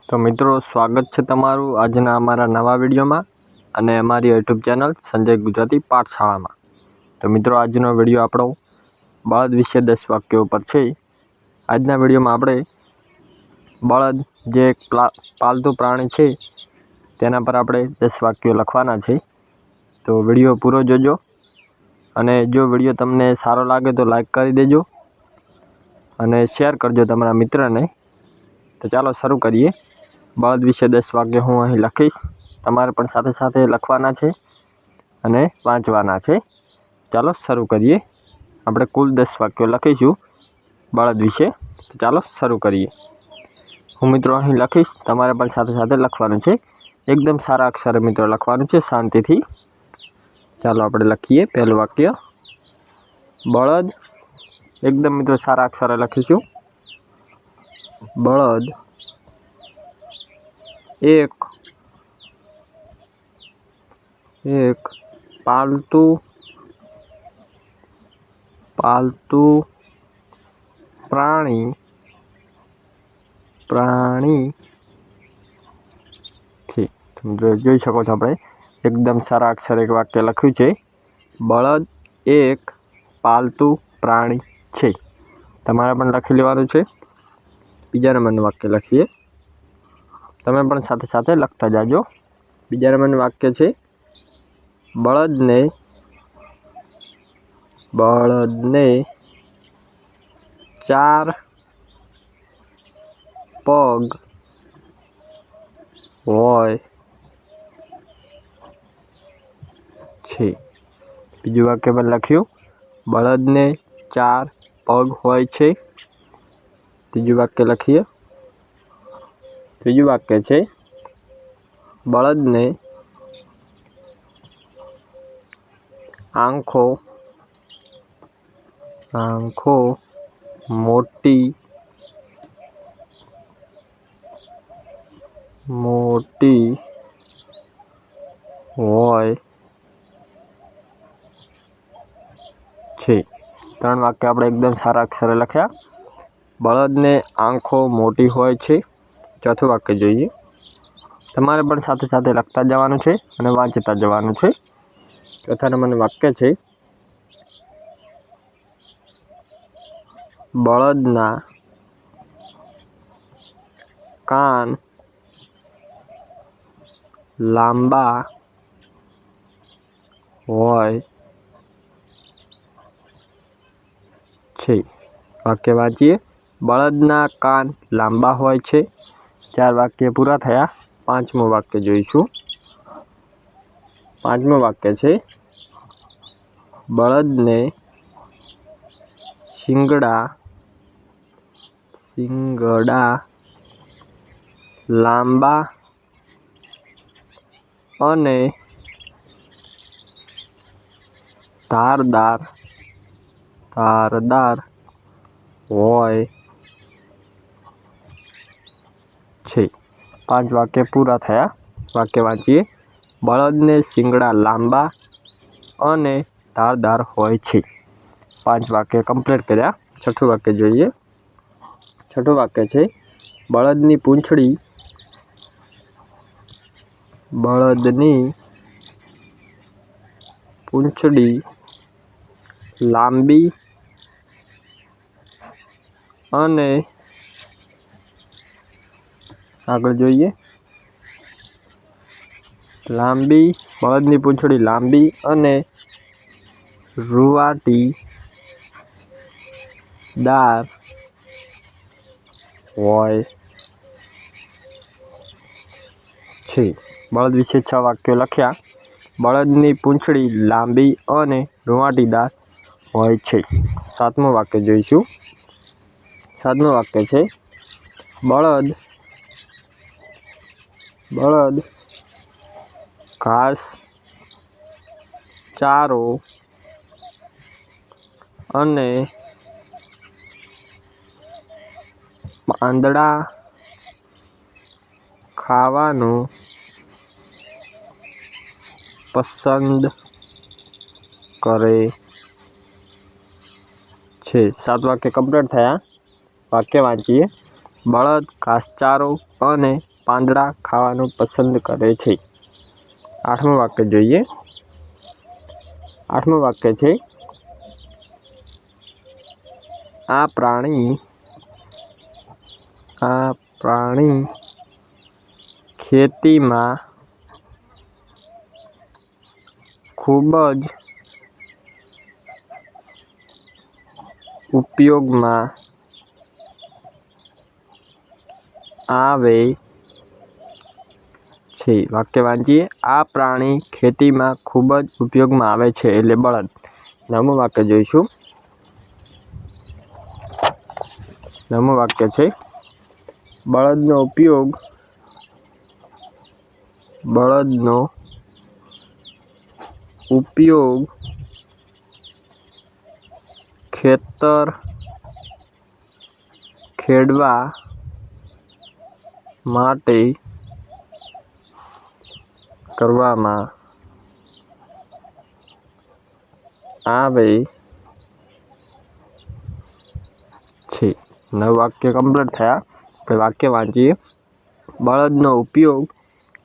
તો મિત્રો સ્વાગત છે તમારું આજના અમારા નવા વિડીયોમાં અને અમારી યુટ્યુબ ચેનલ સંજય ગુજરાતી પાઠશાળામાં। તો મિત્રો આજનો વિડીયો આપણો બળદ વિશે 10 વાક્યો ઉપર છે। આજના વિડીયોમાં આપણે બળદ જે એક પાલતુ પ્રાણી છે તેના પર આપણે 10 વાક્યો લખવાના છે। તો વિડીયો પૂરો જોજો અને જો વિડીયો તમને સારો લાગે તો લાઈક કરી દેજો અને શેર કરજો તમારા મિત્રને। તો ચાલો શરૂ કરીએ। બળદ વિશે 10 વાક્ય હું અહીં લખીશ, તમારે પણ સાથે સાથે લખવાના છે અને વાંચવાના છે। ચાલો શરૂ કરીએ। આપણે કુલ 10 વાક્યો લખીશું બળદ વિશે। તો ચાલો શરૂ કરીએ। હું મિત્રો અહીં લખીશ, તમારે પણ સાથે સાથે લખવાનું છે। એકદમ સારા અક્ષરે મિત્રો લખવાનું છે શાંતિથી। ચાલો આપણે લખીએ। પહેલું વાક્ય બળદ, એકદમ મિત્રો સારા અક્ષરે લખીશું। બળદ एक पालतू प्राणी છે। જોઈ શકો છો આપણે એકદમ સારા અક્ષરે એક વાક્ય લખ્યું છે। બળદ એક પાલતુ પ્રાણી છે। તમારે પણ લખી લેવાનું છે। બીજા નંબરનું વાક્ય લખીએ, તમે પણ સાથે સાથે લખતા જાજો। બીજા નંબરનું વાક્ય છે બળદને 4 પગ હોય છે। બીજું વાક્ય પણ લખ્યું, બળદને 4 પગ હોય છે। ત્રીજું વાક્ય લખીએ। ત્રીજું વાક્ય છે બળદને આંખો મોટી હોય છે। 3 વાક્ય આપણે એકદમ સારા અક્ષરે લખ્યા। બળદને આંખો મોટી હોય છે। ચોથું વાક્ય જોઈએ, તમારે પણ સાથે સાથે લખતા જવાનું છે અને વાંચતા જવાનું છે। ચોથા નંબરનું વાક્ય છે બળદના કાન લાંબા હોય છે। વાક્ય વાંચીએ। બળદના કાન લાંબા હોય છે। 4 વાક્ય પૂરા થયા। 5મું વાક્ય જોઈશું। 5મું વાક્ય છે બળદને શિંગડા લાંબા અને ધારદાર હોય છે। 5 વાક્ય પૂરા થયા। વાક્ય વાંચીએ। બળદને શિંગડા લાંબા અને ધારદાર હોય છે। 5 વાક્ય કમ્પ્લીટ કર્યા। 6થું વાક્ય જોઈએ। 6થું વાક્ય છે બળદની પૂંછડી લાંબી અને આગળ જોઈએ બળદની પૂંછડી લાંબી અને રૂંવાટીદાર હોય છે। બળદ વિશે 6 વાક્યો લખ્યા। બળદની પૂંછડી લાંબી અને રૂંવાટીદાર હોય છે। 7મું વાક્ય જોઈશું। 7મું વાક્ય છે બળદ ઘાસ ચારો અને પાંદડા ખાવાનું પસંદ કરે છે। 7 વાક્ય કમ્પ્લીટ થયા। વાક્ય વાંચીએ। બળદ ઘાસચારો અને પાંદડા ખાવાનું પસંદ કરે છે? 8મું વાક્ય જોઈએ. 8મું વાક્ય છે, આ પ્રાણી ખેતીમાં ખૂબ જ ઉપયોગમાં આવે છે. વાક્ય વાંચીએ. આ પ્રાણી ખેતીમાં ખૂબ જ ઉપયોગમાં આવે છે એટલે બળદ. 9મું વાક્ય જોઈશું. 9મું વાક્ય છે, બળદનો ઉપયોગ ખેતર ખેડવા માટે કરવામાં આવે છે. 9 વાક્ય કમ્પ્લીટ થયા. તો વાક્ય વાંચીએ. બળદનો ઉપયોગ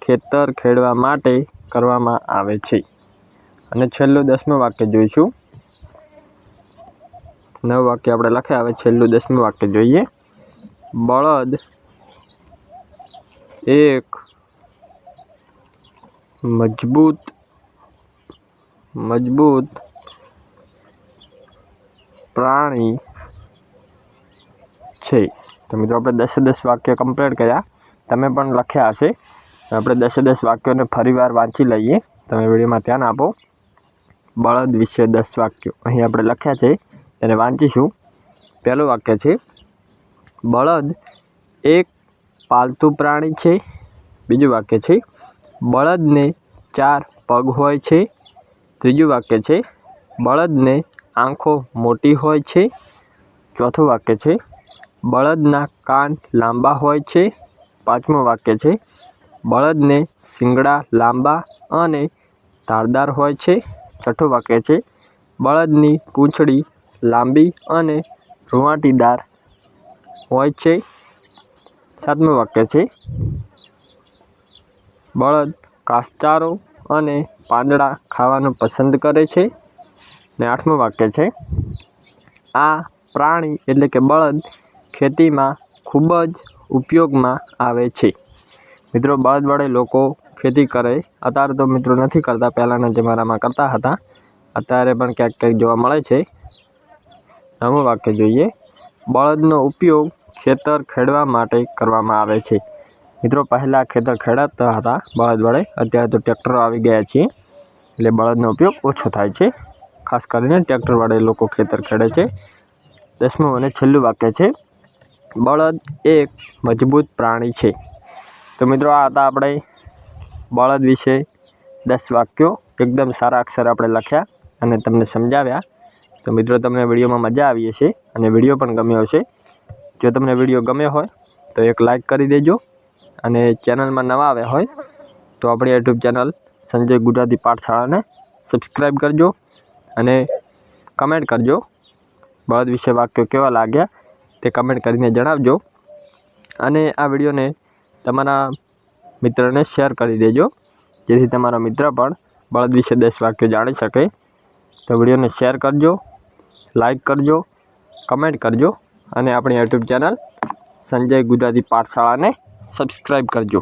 ખેતર ખેડવા માટે કરવામાં આવે છે. અને છેલ્લું 10મું વાક્ય જોઈશું. 9 વાક્ય આપણે લખ્યા. હવે છેલ્લું 10મું વાક્ય જોઈએ. બળદ એક મજબૂત પ્રાણી છે. તો મિત્રો આપણે 10 વાક્ય કમ્પ્લીટ કર્યા. તમે પણ લખ્યા હશે. આપણે 10 વાક્યોને ફરીવાર વાંચી લઈએ. તમે વિડીયોમાં ધ્યાન આપો. બળદ વિશે 10 વાક્યો અહીં આપણે લખ્યા છે, તેને વાંચીશું. પહેલું વાક્ય છે, બળદ એક પાલતુ પ્રાણી છે. બીજું વાક્ય છે, બળદને 4 પગ હોય છે. ત્રીજું વાક્ય છે, બળદને આંખો મોટી હોય છે. ચોથું વાક્ય છે, બળદના કાન લાંબા હોય છે. 5મું વાક્ય છે, બળદને શિંગડા લાંબા અને ધારદાર હોય છે. 6થું વાક્ય છે, બળદની પૂંછડી લાંબી અને રૂંવાટીદાર હોય છે. 7મું વાક્ય છે, બળદ ઘાસચારો અને પાંદડા ખાવાનું પસંદ કરે છે. ને 8મું વાક્ય છે, આ પ્રાણી એટલે કે બળદ ખેતીમાં ખૂબ જ ઉપયોગમાં આવે છે. મિત્રો, બળદ વડે લોકો ખેતી કરે. અત્યારે તો મિત્રો નથી કરતા, પહેલાંના જમાનામાં કરતા હતા. અત્યારે પણ ક્યાંક ક્યાંક જોવા મળે છે. 9મું વાક્ય જોઈએ. બળદનો ઉપયોગ ખેતર ખેડવા માટે કરવામાં આવે છે. મિત્રો, પહેલાં ખેતર ખેડાતા હતા બળદ વડે. અત્યારે તો ટ્રેક્ટરો આવી ગયા છે એટલે બળદનો ઉપયોગ ઓછો થાય છે. ખાસ કરીને ટ્રેક્ટર વડે લોકો ખેતર ખેડે છે. 10મું અને છેલ્લું વાક્ય છે, બળદ એક મજબૂત પ્રાણી છે. તો મિત્રો, આ હતા આપણે બળદ વિશે 10 વાક્યો. એકદમ સારા અક્ષર આપણે લખ્યા અને તમને સમજાવ્યા. તો મિત્રો, તમને વિડીયોમાં મજા આવી હશે અને વિડીયો પણ ગમ્યો હશે. જો તમને વિડીયો ગમ્યો હોય તો એક લાઈક કરી દેજો. અને ચેનલમાં નવા આવ્યા હોય તો આપણી યુટ્યુબ ચેનલ સંજય ગુજરાતી પાઠશાળાને સબસ્ક્રાઈબ કરજો અને કમેન્ટ કરજો. બળદ વિશે વાક્યો કેવા લાગ્યા તે કમેન્ટ કરીને જણાવજો. અને આ વિડીયોને તમારા મિત્રને શેર કરી દેજો, જેથી તમારો મિત્ર પણ બળદ વિશે 10 વાક્યો જાણી શકે. તો વિડીયોને શેર કરજો, લાઈક કરજો, કમેન્ટ કરજો અને આપણી યુટ્યુબ ચેનલ સંજય ગુજરાતી પાઠશાળાને સબસ્ક્રાઈબ કરજો.